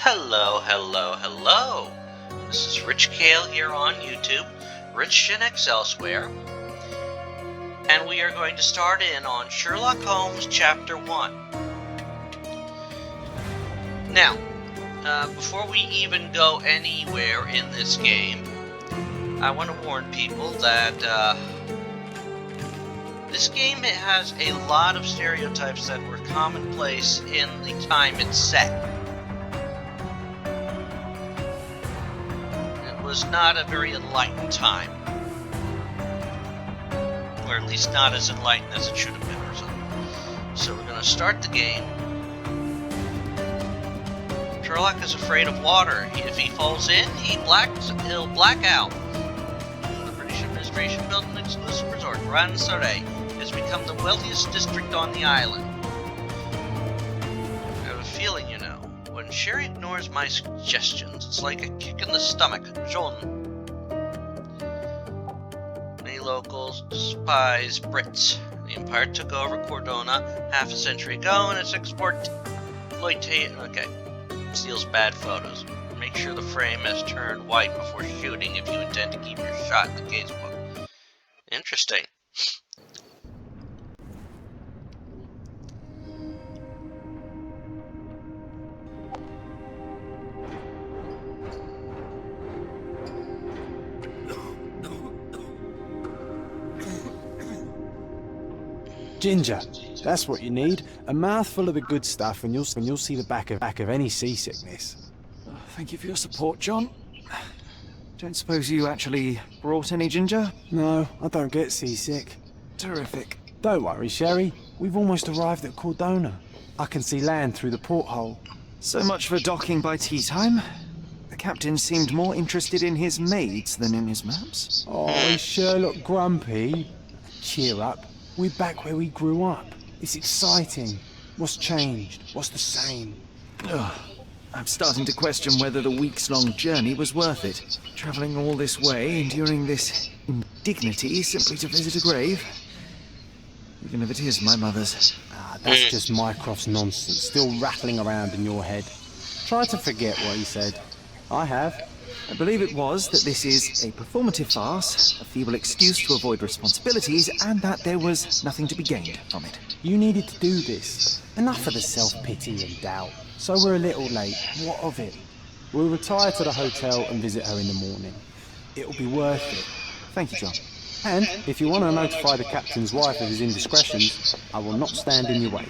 Hello, hello, hello. This is Rich Kale here on YouTube, Rich Shinx elsewhere, and we are going to start in on Sherlock Holmes Chapter 1. Now, before we even go anywhere in this game, I want to warn people that this game has a lot of stereotypes that were commonplace in the time it's set. It was not a very enlightened time. Or at least not as enlightened as it should have been or something. So we're going to start the game. Sherlock is afraid of water. If he falls in, he'll black out. The British administration built an exclusive resort, Gran Surrey. Has become the wealthiest district on the island. I have a feeling, when Sherry ignores my suggestions, it's like a kick in the stomach. John. Many locals despise Brits. The Empire took over Cordona half a century ago, and its steals bad photos. Make sure the frame is turned white before shooting if you intend to keep your shot in the casebook. Interesting. Ginger, that's what you need. A mouthful of the good stuff, and you'll see the back of any seasickness. Thank you for your support, John. Don't suppose you actually brought any ginger? No, I don't get seasick. Terrific. Don't worry, Sherry. We've almost arrived at Cordona. I can see land through the porthole. So much for docking by tea time. The captain seemed more interested in his maids than in his maps. Oh, is Sherlock grumpy? Cheer up. We're back where we grew up. It's exciting. What's changed? What's the same? I'm starting to question whether the weeks-long journey was worth it. Travelling all this way, enduring this indignity simply to visit a grave. Even if it is my mother's. That's just Mycroft's nonsense, still rattling around in your head. Try to forget what he said. I have. I believe it was that this is a performative farce, a feeble excuse to avoid responsibilities, and that there was nothing to be gained from it. You needed to do this. Enough of the self-pity and doubt. So we're a little late. What of it? We'll retire to the hotel and visit her in the morning. It'll be worth it. Thank you, John. And if you want to notify the captain's wife of his indiscretions, I will not stand in your way.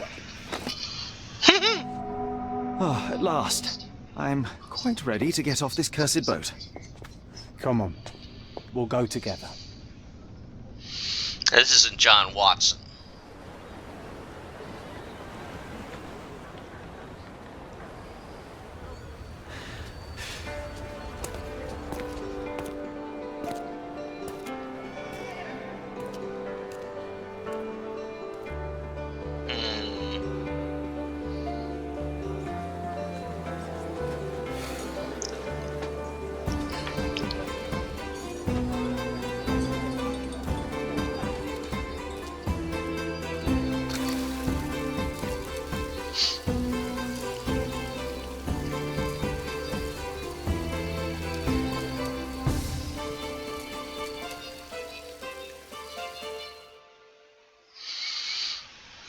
At last. I'm quite ready to get off this cursed boat. Come on. We'll go together. This isn't John Watson.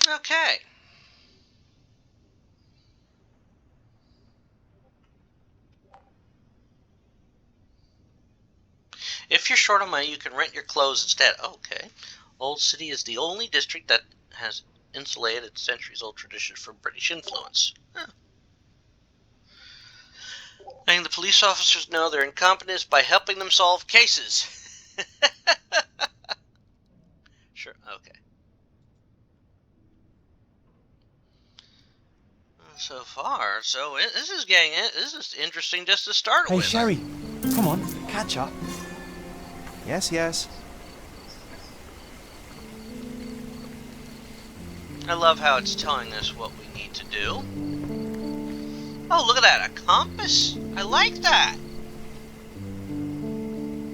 Okay. If you're short on money, you can rent your clothes instead. Okay. Old City is the only district that has insulated its centuries-old tradition from British influence. Huh. Letting the police officers know their incompetence by helping them solve cases. Sure, okay. So far, this is interesting just to start with. Hey, Sherry, come on, catch up. Yes, yes. I love how it's telling us what we need to do. Oh, look at that, a compass. I like that.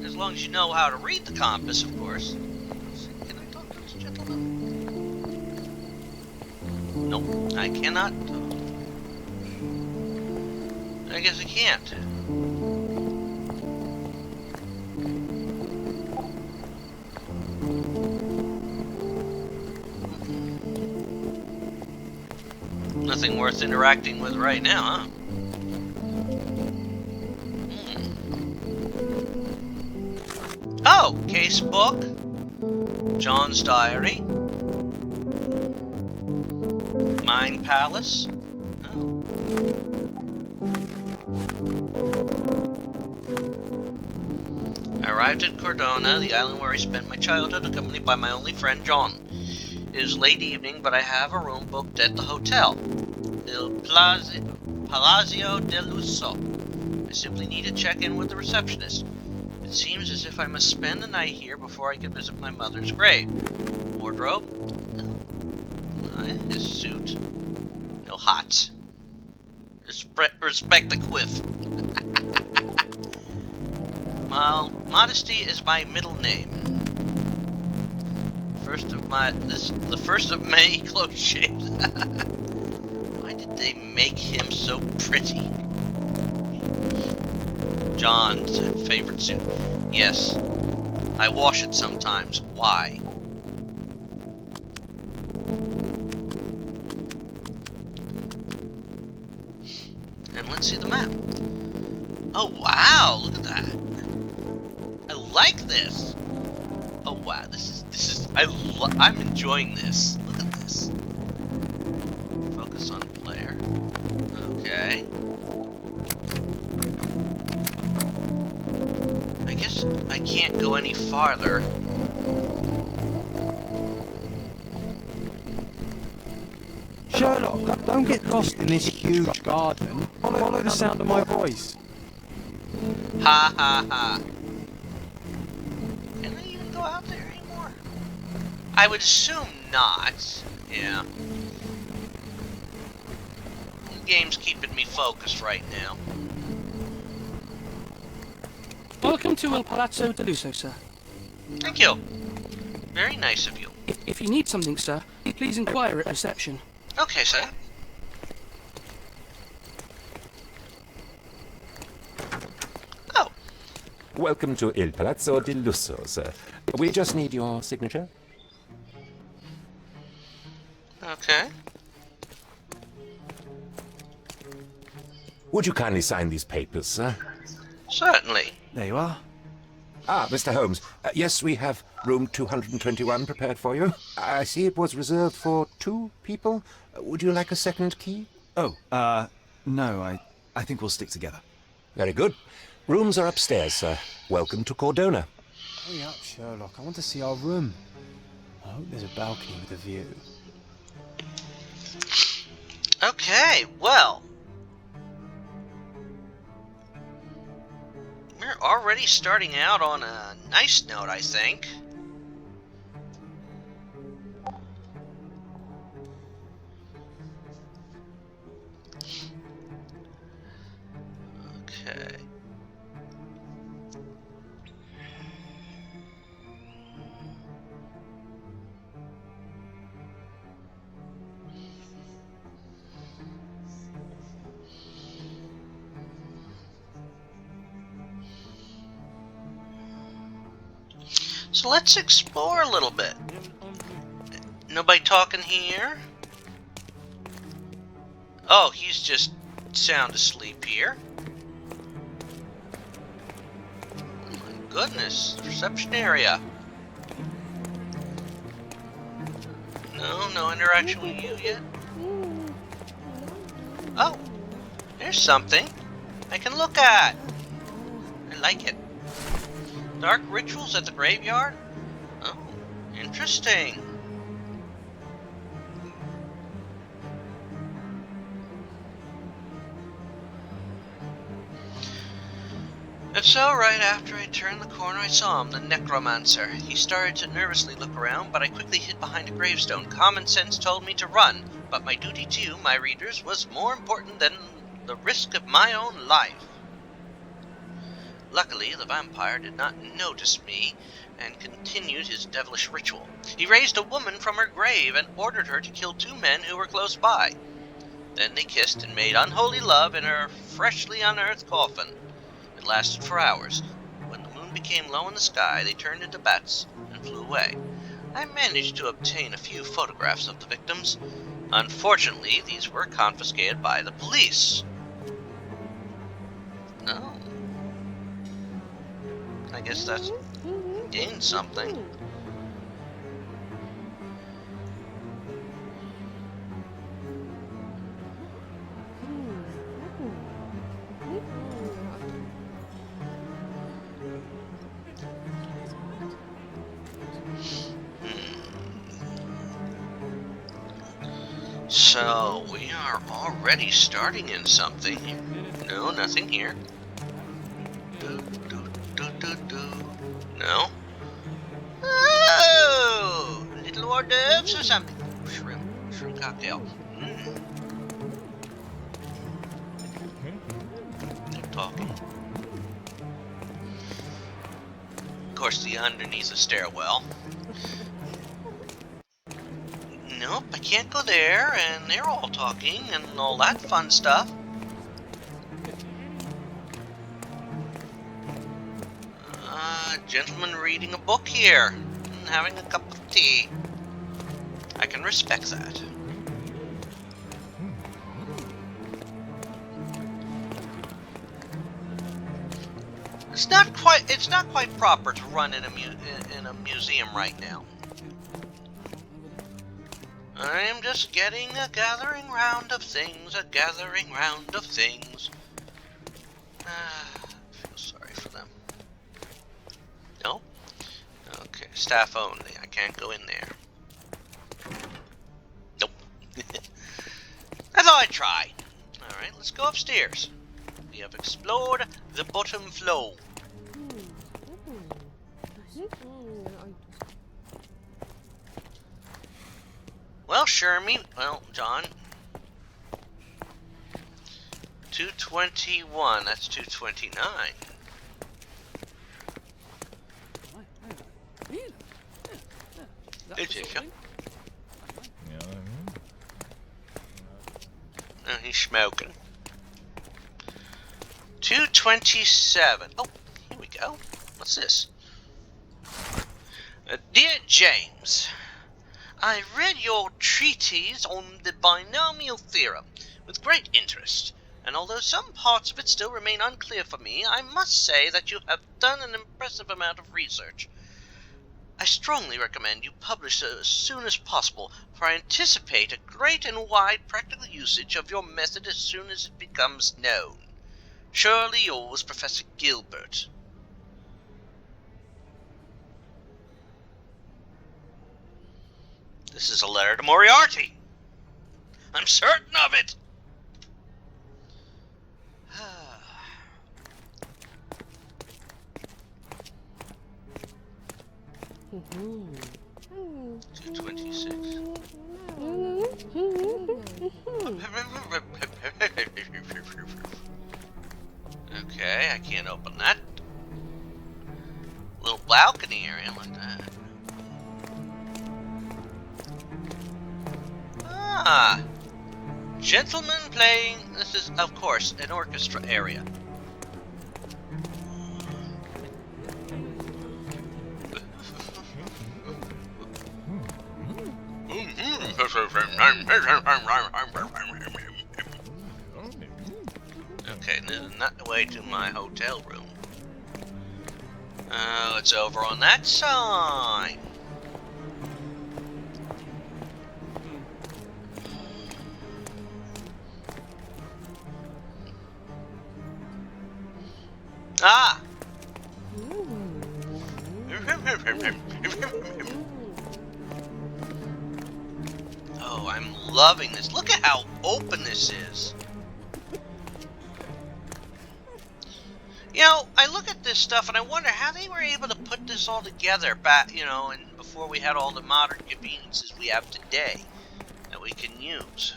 As long as you know how to read the compass, of course. Can I talk to this gentleman? Nope, I cannot. I guess I can't. Nothing worth interacting with right now, huh? Oh, casebook, John's diary, Mind Palace. Oh. I arrived at Cordona, the island where I spent my childhood, accompanied by my only friend, John. It is late evening, but I have a room booked at the hotel, Palazzo del Lusso. I simply need to check in with the receptionist. It seems as if I must spend the night here before I can visit my mother's grave. Wardrobe? No. His suit. No hot. Respect the quiff. Well, modesty is my middle name. The first of many close shaves. Why did they make him so pretty? John's favorite suit. Yes. I wash it sometimes. Why? And let's see the map. Oh wow, look at that. I like this. Oh wow, I'm enjoying this. Look at this. Focus on player. Okay. I guess I can't go any farther. Sherlock, don't get lost in this huge garden. Follow the sound of my voice. Ha ha ha. Can I even go out there anymore? I would assume not. Yeah. The game's keeping me focused right now. Welcome to Il Palazzo del Lusso, sir. Thank you. Very nice of you. If you need something, sir, please inquire at reception. Okay, sir. Oh. Welcome to Il Palazzo del Lusso, sir. We just need your signature. Okay. Would you kindly sign these papers, sir? Certainly. There you are. Ah, Mr. Holmes. Yes, we have room 221 prepared for you. I see it was reserved for 2 people. Would you like a second key? Oh, no, I think we'll stick together. Very good. Rooms are upstairs, sir. Welcome to Cordona. Hurry up, Sherlock. I want to see our room. I hope there's a balcony with a view. Okay, well. We're already starting out on a nice note, I think. Okay. So let's explore a little bit. Nobody talking here? Oh, he's just sound asleep here. Oh my goodness, reception area. No interaction with you yet. Oh, there's something I can look at. I like it. Dark rituals at the graveyard? Oh, interesting. And so, right after I turned the corner, I saw him, the necromancer. He started to nervously look around, but I quickly hid behind a gravestone. Common sense told me to run, but my duty to you, my readers, was more important than the risk of my own life. Luckily, the vampire did not notice me and continued his devilish ritual. He raised a woman from her grave and ordered her to kill 2 men who were close by. Then they kissed and made unholy love in her freshly unearthed coffin. It lasted for hours. When the moon became low in the sky, they turned into bats and flew away. I managed to obtain a few photographs of the victims. Unfortunately, these were confiscated by the police. No. I guess that's gained something. So, we are already starting in something. No, nothing here. No. Oh! Little hors d'oeuvres or something. Shrimp cocktail. They're talking. Of course, the underneath the stairwell. Nope, I can't go there, and they're all talking and all that fun stuff. Gentleman reading a book here and having a cup of tea. I can respect that. It's not quite proper to run in a museum right now. I am just getting a gathering round of things, I feel sorry for them. No? Okay, staff only. I can't go in there. Nope. I thought I'd try. Alright, let's go upstairs. We have explored the bottom floor. Well, John. 221, that's 229. Hey, Jacob. Oh, he's smoking. 227. Oh, here we go. What's this? Dear James, I read your treatise on the binomial theorem with great interest, and although some parts of it still remain unclear for me, I must say that you have done an impressive amount of research. I strongly recommend you publish as soon as possible, for I anticipate a great and wide practical usage of your method as soon as it becomes known. Surely yours, Professor Gilbert. This is a letter to Moriarty. I'm certain of it. 226. Okay, I can't open that. Little balcony area like that. Ah! Gentlemen playing. This is, of course, an orchestra area. Okay, not the way to my hotel room. Oh, it's over on that side. Ah! Oh, I'm loving this. Look at how open this is. You know, I look at this stuff and I wonder how they were able to put this all together back, you know, and before we had all the modern conveniences we have today that we can use.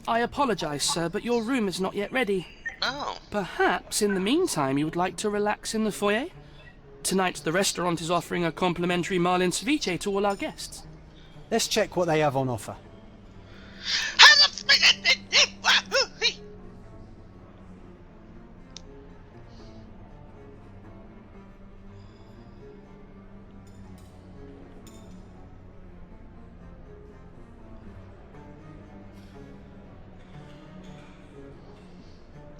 I apologize, sir, but your room is not yet ready. Oh. Perhaps, in the meantime, you would like to relax in the foyer? Tonight, the restaurant is offering a complimentary marlin ceviche to all our guests. Let's check what they have on offer.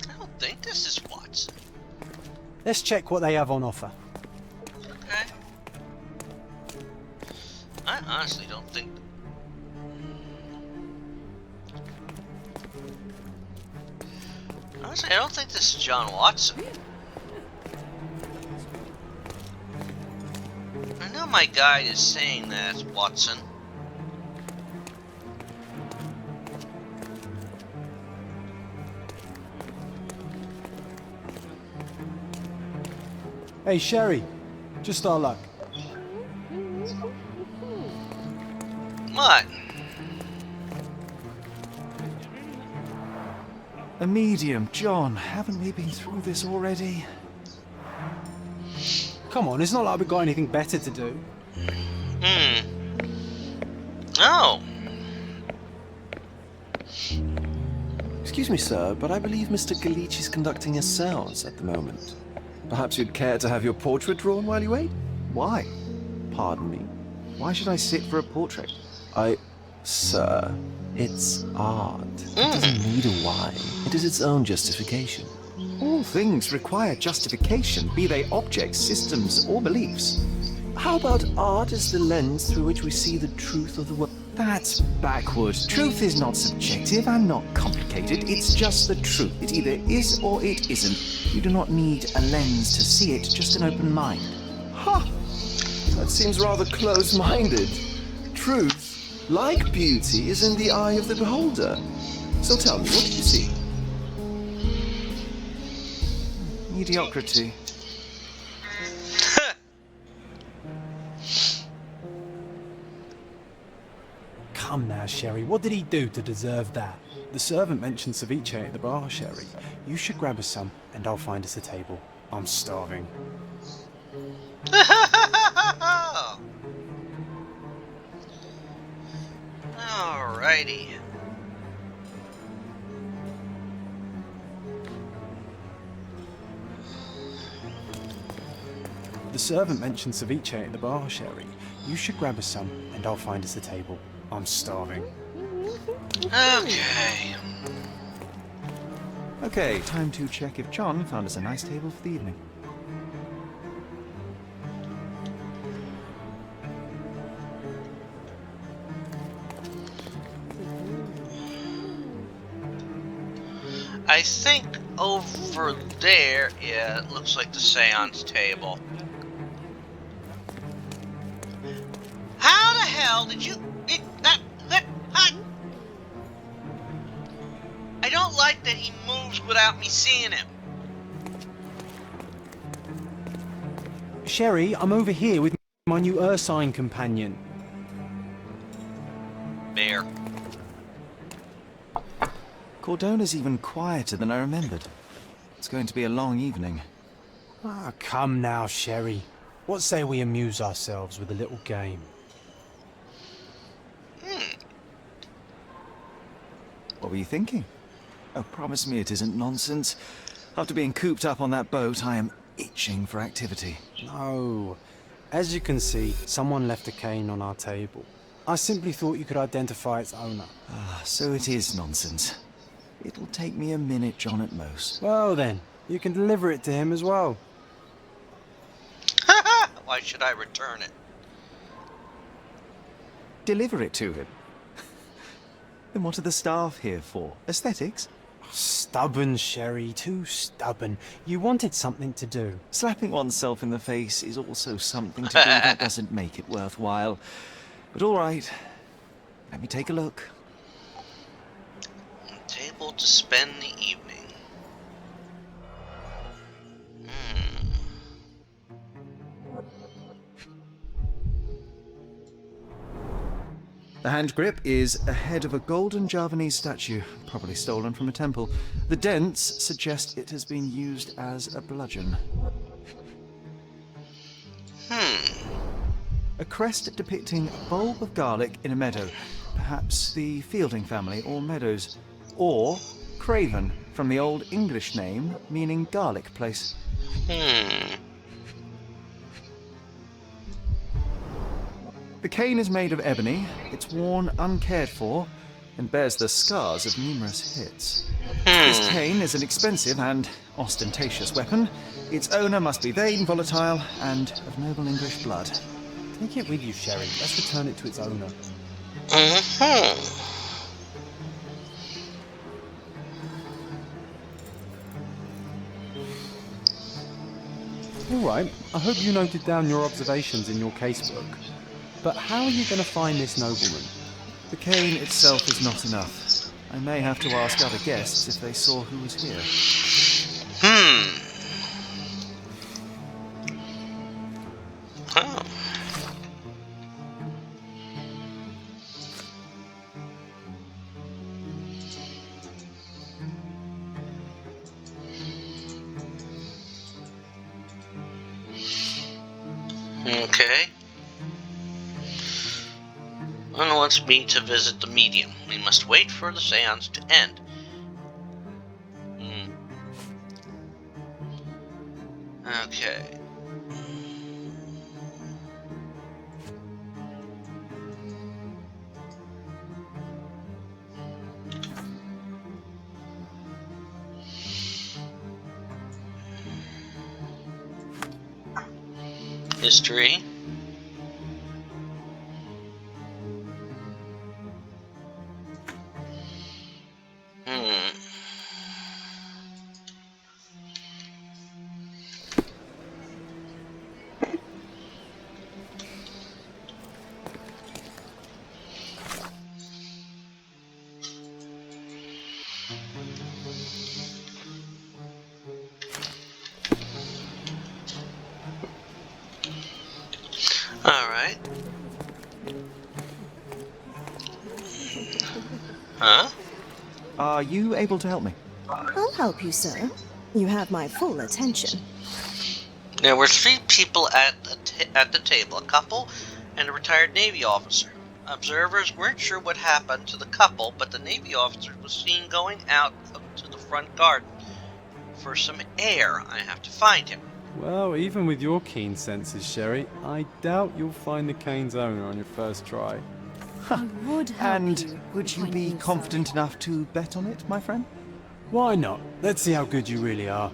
I don't think this is Watson. Let's check what they have on offer. Okay. I honestly don't think... Honestly, I don't think this is John Watson. I know my guide is saying that it's Watson. Hey, Sherry. Just our luck. What? A medium, John. Haven't we been through this already? Come on, it's not like we've got anything better to do. Oh. Excuse me, sir, but I believe Mr. Galich is conducting a séance at the moment. Perhaps you'd care to have your portrait drawn while you wait? Why? Pardon me. Why should I sit for a portrait? Sir, it's art. It doesn't need a why. It is its own justification. All things require justification, be they objects, systems, or beliefs. How about art as the lens through which we see the truth of the world? That's backward. Truth is not subjective and not complicated. It's just the truth. It either is or it isn't. You do not need a lens to see it, just an open mind. Ha! That seems rather close-minded. Truth, like beauty, is in the eye of the beholder. So tell me, what do you see? Mediocrity. Come now, Sherry. What did he do to deserve that? The servant mentioned ceviche at the bar, Sherry. You should grab us some, and I'll find us a table. I'm starving. Alrighty. The servant mentioned ceviche at the bar, Sherry. You should grab us some, and I'll find us a table. I'm starving. Okay. Okay, time to check if John found us a nice table for the evening. I think over there, yeah, it looks like the séance table. How the hell did you... I don't like that he moves without me seeing him. Sherry, I'm over here with my new Ursine companion. Bear. Cordona's even quieter than I remembered. It's going to be a long evening. Ah, come now, Sherry. What say we amuse ourselves with a little game? What were you thinking? Oh, promise me it isn't nonsense. After being cooped up on that boat, I am itching for activity. No. As you can see, someone left a cane on our table. I simply thought you could identify its owner. Ah, so it is nonsense. It'll take me a minute, John, at most. Well then, you can deliver it to him as well. Why should I return it? Deliver it to him. Then what are the staff here for? Aesthetics? Stubborn, Sherry, too stubborn. You wanted something to do. Slapping oneself in the face is also something to do that doesn't make it worthwhile. But all right, let me take a look. Table to spend the evening. The hand grip is a head of a golden Javanese statue, probably stolen from a temple. The dents suggest it has been used as a bludgeon. A crest depicting a bulb of garlic in a meadow. Perhaps the Fielding family or Meadows. Or Craven, from the Old English name meaning garlic place. The cane is made of ebony, it's worn uncared for, and bears the scars of numerous hits. This cane is an expensive and ostentatious weapon. Its owner must be vain, volatile, and of noble English blood. Take it with you, Sherry. Let's return it to its owner. Alright, I hope you noted down your observations in your casebook. But how are you going to find this nobleman? The cane itself is not enough. I may have to ask other guests if they saw who was here. Oh. Okay. One wants me to visit the medium. We must wait for the séance to end. Okay. History. Alright. Huh? Are you able to help me? I'll help you, sir. You have my full attention. There were 3 people at the table, a couple and a retired Navy officer. Observers weren't sure what happened to the couple, but the Navy officer was seen going out to the front garden for some air. I have to find him. Well, even with your keen senses, Sherry, I doubt you'll find the cane's owner on your first try. I would help And you would if you I be knew confident so. enough to bet on it, my friend? Why not? Let's see how good you really are.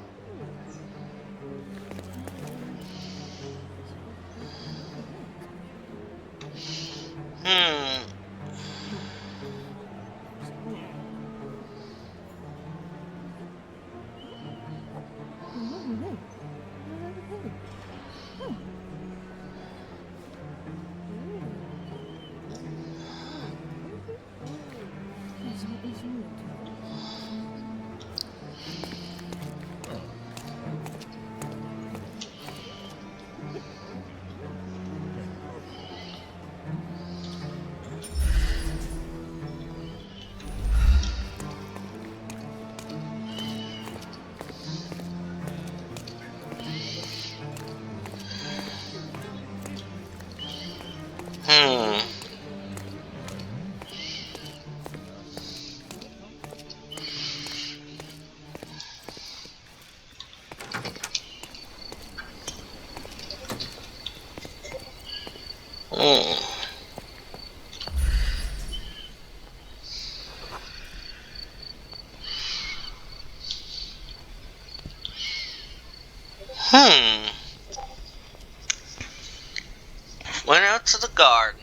Went out to the garden.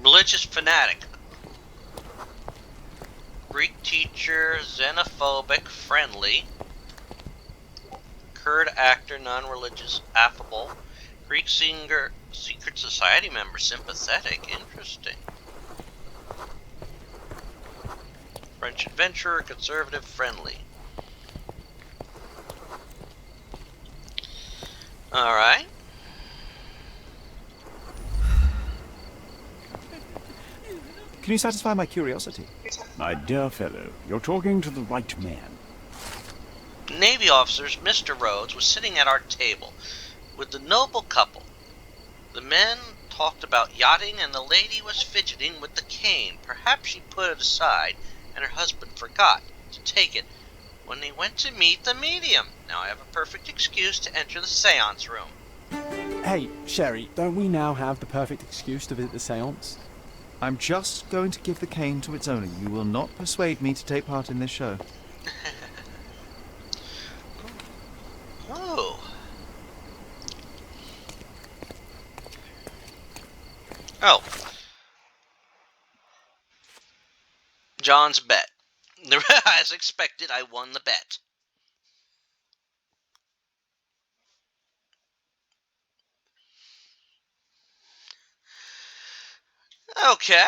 Religious fanatic. Greek teacher, xenophobic, friendly. Kurd actor, non-religious, affable. Greek singer, secret society member, sympathetic, interesting. French adventurer, conservative, friendly. Alright. Can you satisfy my curiosity? My dear fellow, you're talking to the right man. Navy officers, Mr. Rhodes was sitting at our table with the noble couple. The men talked about yachting, and the lady was fidgeting with the cane. Perhaps she put it aside, and her husband forgot to take it when they went to meet the medium. Now I have a perfect excuse to enter the séance room. Hey, Sherry, don't we now have the perfect excuse to visit the séance? I'm just going to give the cane to its owner. You will not persuade me to take part in this show. Oh. Oh. John's bet. As expected, I won the bet. Okay.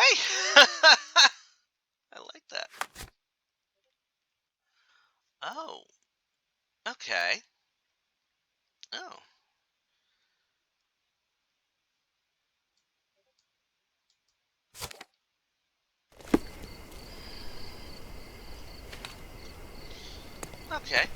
I like that. Oh. Okay. Oh. Okay.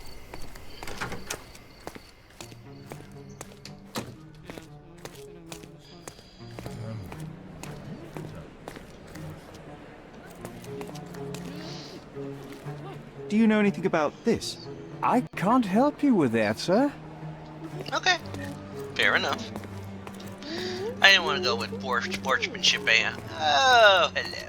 Do you know anything about this? I can't help you with that, sir. Okay. Fair enough. I didn't want to go with sportsmanship, eh? Oh, hello.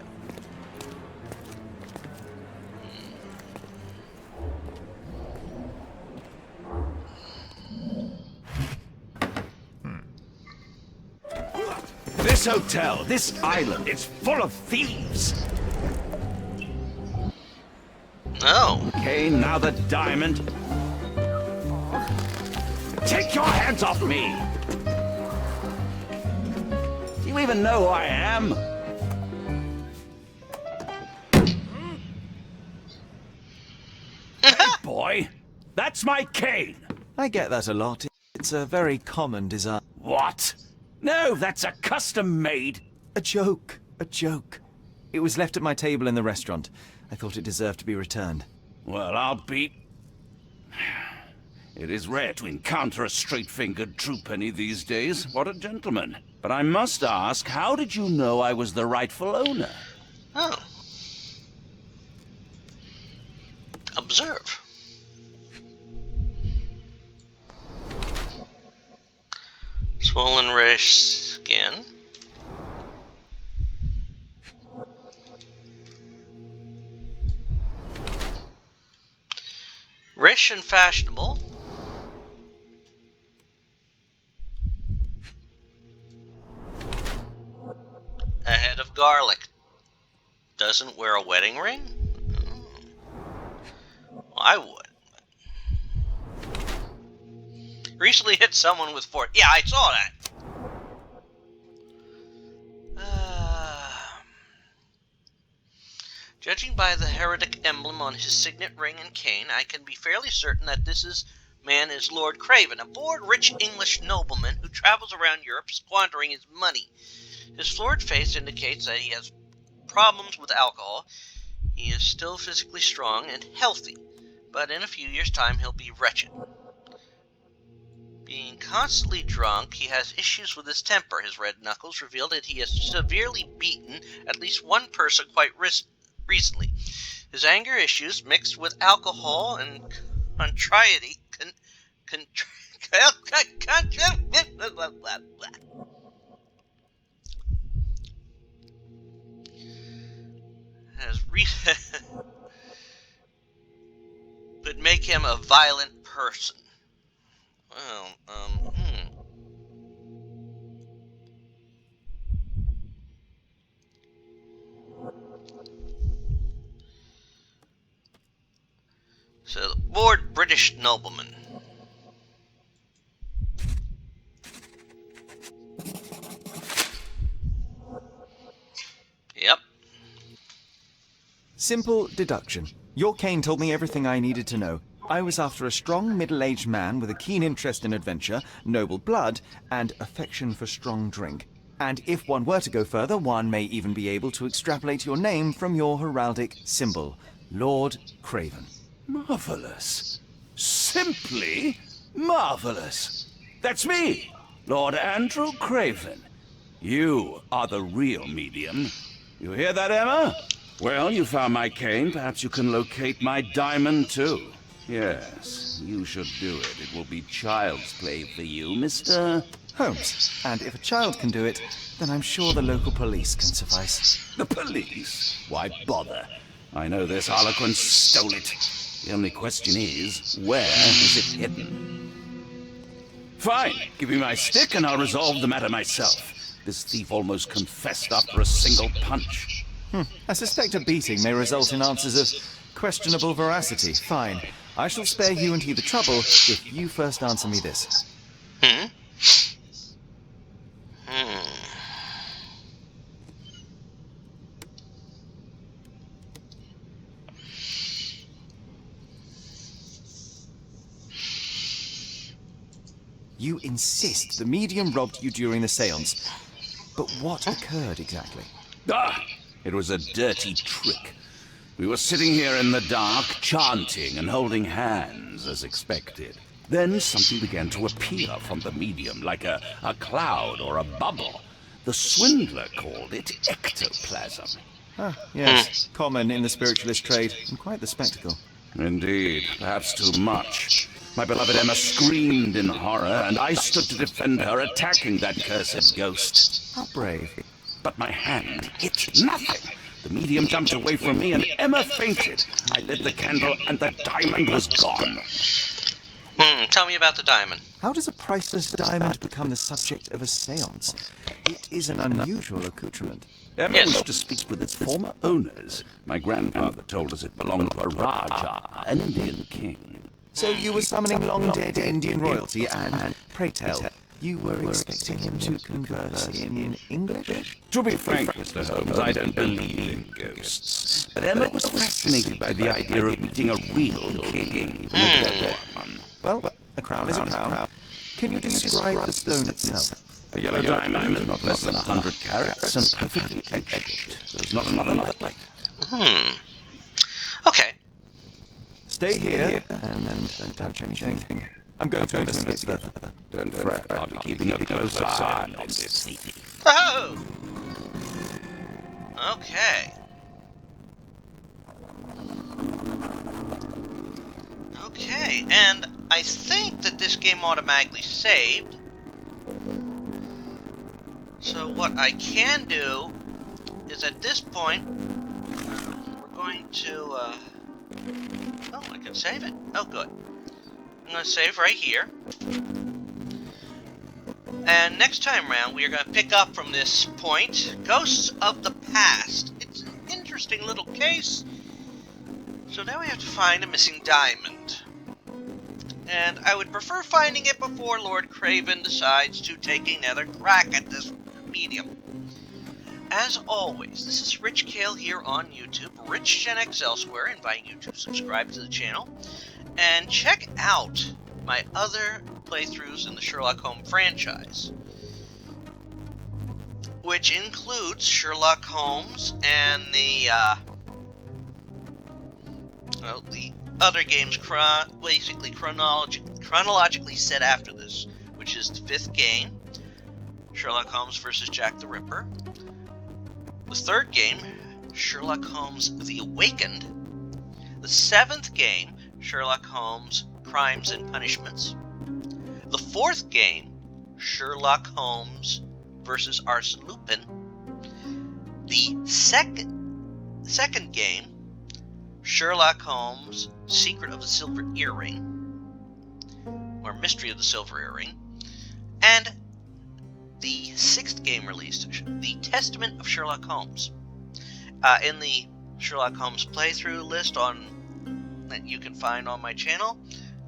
This hotel, this island, it's full of thieves. Oh. Okay, now the diamond. Take your hands off me! Do you even know who I am? Hey, boy, that's my cane. I get that a lot. It's a very common desire. What? No, that's a custom-made. A joke. A joke. It was left at my table in the restaurant. I thought it deserved to be returned. Well, I'll be... It is rare to encounter a straight-fingered true penny these days. What a gentleman. But I must ask, how did you know I was the rightful owner? Oh. Observe. Swollen reddish skin. Rich and fashionable. A head of garlic. Doesn't wear a wedding ring? Well, I would. Recently hit someone with force. Yeah, I saw that. Judging by the heretic emblem on his signet ring and cane, I can be fairly certain that this man is Lord Craven, a bored, rich English nobleman who travels around Europe squandering his money. His florid face indicates that he has problems with alcohol. He is still physically strong and healthy, but in a few years' time he'll be wretched. Being constantly drunk, he has issues with his temper. His red knuckles reveal that he has severely beaten at least one person quite recently. His anger issues, mixed with alcohol and contrity, could make him a violent person. Well, So, the bored British nobleman. Yep. Simple deduction. Your cane told me everything I needed to know. I was after a strong, middle-aged man with a keen interest in adventure, noble blood, and affection for strong drink. And if one were to go further, one may even be able to extrapolate your name from your heraldic symbol, Lord Craven. Marvelous. Simply marvelous. That's me, Lord Andrew Craven. You are the real medium. You hear that, Emma? Well, you found my cane. Perhaps you can locate my diamond, too. Yes, you should do it. It will be child's play for you, Mr. Holmes. And if a child can do it, then I'm sure the local police can suffice. The police? Why bother? I know this harlequin stole it. The only question is, where is it hidden? Fine. Give me my stick and I'll resolve the matter myself. This thief almost confessed after a single punch. I suspect a beating may result in answers of questionable veracity. Fine. I shall spare you and he the trouble if you first answer me this. You insist the medium robbed you during the séance. But what occurred exactly? It was a dirty trick. We were sitting here in the dark, chanting and holding hands, as expected. Then something began to appear from the medium, like a cloud or a bubble. The swindler called it ectoplasm. Yes. Common in the spiritualist trade, and quite the spectacle. Indeed, perhaps too much. My beloved Emma screamed in horror, and I stood to defend her, attacking that cursed ghost. How brave. But my hand hit nothing. The medium jumped away from me, and Emma fainted. I lit the candle, and the diamond was gone. Tell me about the diamond. How does a priceless diamond become the subject of a séance? It is an unusual accoutrement. Emma wished to speak with its former owners. My grandfather told us it belonged to a Raja, an Indian king. So you were summoning long-dead Indian royalty, and pray tell, you were expecting him to converse in English? To be frank, Mr. Holmes, I don't believe in ghosts. But Emma was fascinated by the idea of meeting a real king. Well, a crown is a crown. Can you describe the stone itself? A yellow diamond, not less than 100 carats, and perfectly edged. There's not another like it. Okay. Stay here, and don't change anything. I'm going to investigate further. Don't fret, I'll be keeping a close eye on this thief. Oh! Okay. Okay, and I think that this game automatically saved. So what I can do is at this point, we're going to, oh, I can save it. Oh, good. I'm going to save right here. And next time round, we are going to pick up from this point, Ghosts of the Past. It's an interesting little case. So now we have to find a missing diamond. And I would prefer finding it before Lord Craven decides to take another crack at this medium. As always, this is Rich Kale here on YouTube, Rich Gen X elsewhere, inviting you to subscribe to the channel. And check out my other playthroughs in the Sherlock Holmes franchise, which includes Sherlock Holmes and the other games basically chronologically set after this, which is the 5th game, Sherlock Holmes vs. Jack the Ripper. The 3rd game, Sherlock Holmes The Awakened. The 7th game, Sherlock Holmes Crimes and Punishments. The 4th game, Sherlock Holmes vs. Arsène Lupin. The second game, Sherlock Holmes Secret of the Silver Earring, or Mystery of the Silver Earring. And the 6th game released, The Testament of Sherlock Holmes. In the Sherlock Holmes playthrough list that you can find on my channel,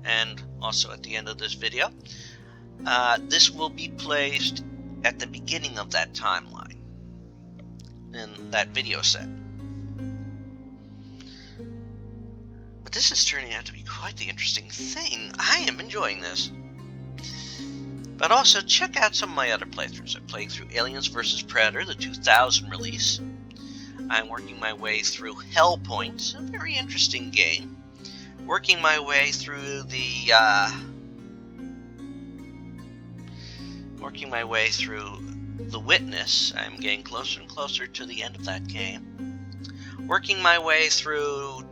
and also at the end of this video, this will be placed at the beginning of that timeline in that video set. But this is turning out to be quite the interesting thing. I am enjoying this. But also check out some of my other playthroughs. I played through Aliens vs. Predator, the 2000 release. I'm working my way through Hellpoint, a very interesting game. Working my way through the Witness. I'm getting closer and closer to the end of that game. Working my way through...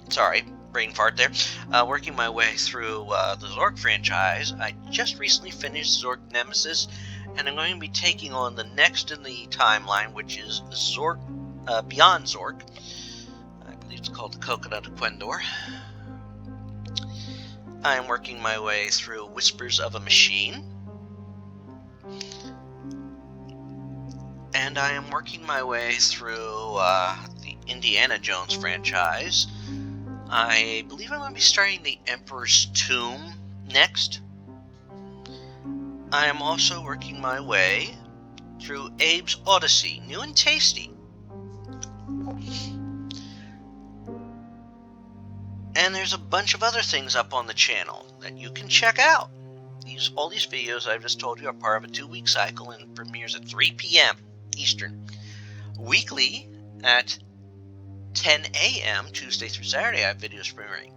Sorry, brain fart there. Working my way through the Zork franchise. I just recently finished Zork Nemesis, and I'm going to be taking on the next in the timeline, which is Zork, Beyond Zork. I believe it's called the Coconut of Quendor. I am working my way through Whispers of a Machine. And I am working my way through the Indiana Jones franchise. I believe I'm going to be starting the Emperor's Tomb next. I am also working my way through Abe's Odyssey, new and tasty. And there's a bunch of other things up on the channel that you can check out. All these videos I've just told you are part of a 2-week cycle and premieres at 3 p.m. Eastern. Weekly at 10 a.m. Tuesday through Saturday I have videos premiering.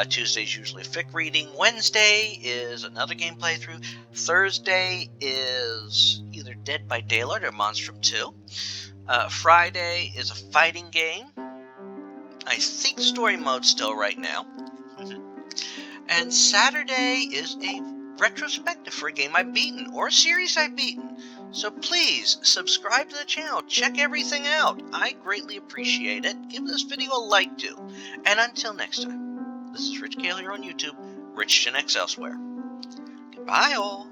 Tuesday's usually a fic reading. Wednesday is another game playthrough. Thursday is either Dead by Daylight or Monstrum 2. Friday is a fighting game. I think story mode still right now. And Saturday is a retrospective for a game I've beaten or a series I've beaten. So please subscribe to the channel. Check everything out. I greatly appreciate it. Give this video a like too. And until next time, this is Rich Kale here on YouTube, Rich Gen X elsewhere. Goodbye all.